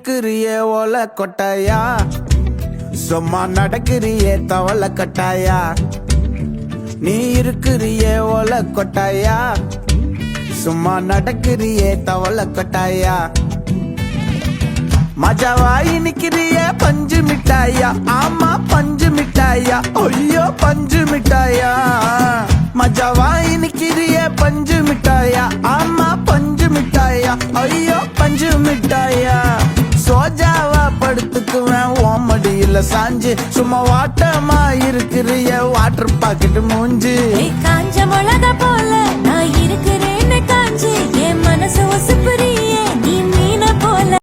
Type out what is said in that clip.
இருக்கிறியே ஓல கொட்டாயா, சும்மா நடக்கிறியே தவள கட்டாயா. நீ இருக்கிறியே ஓல கொட்டாயா, சும்மா நடக்கிறியே தவள கட்டாயா. மஜாவாயி நிக்கிறிய பஞ்சு மிட்டாயா, ஆமா பஞ்சு மிட்டாயா, ஐயோ பஞ்சு மிட்டாயா. மஜாவாயி நிக்கிறிய பஞ்சு மிட்டாயா, ஆமா பஞ்சு மிட்டாயா, ஐயோ பஞ்சு மிட்டாயா. சோஜாவா படுத்துக்குவேன் ஓமடியில சாஞ்சு, சும்மா வாட்டமா இருக்கிறிய வாட்டர் பாக்கெட் மூஞ்சு. காஞ்ச மிளகா போல நான் இருக்கிறேன்னு காஞ்சு, என் மனசு ஒசுப்புறிய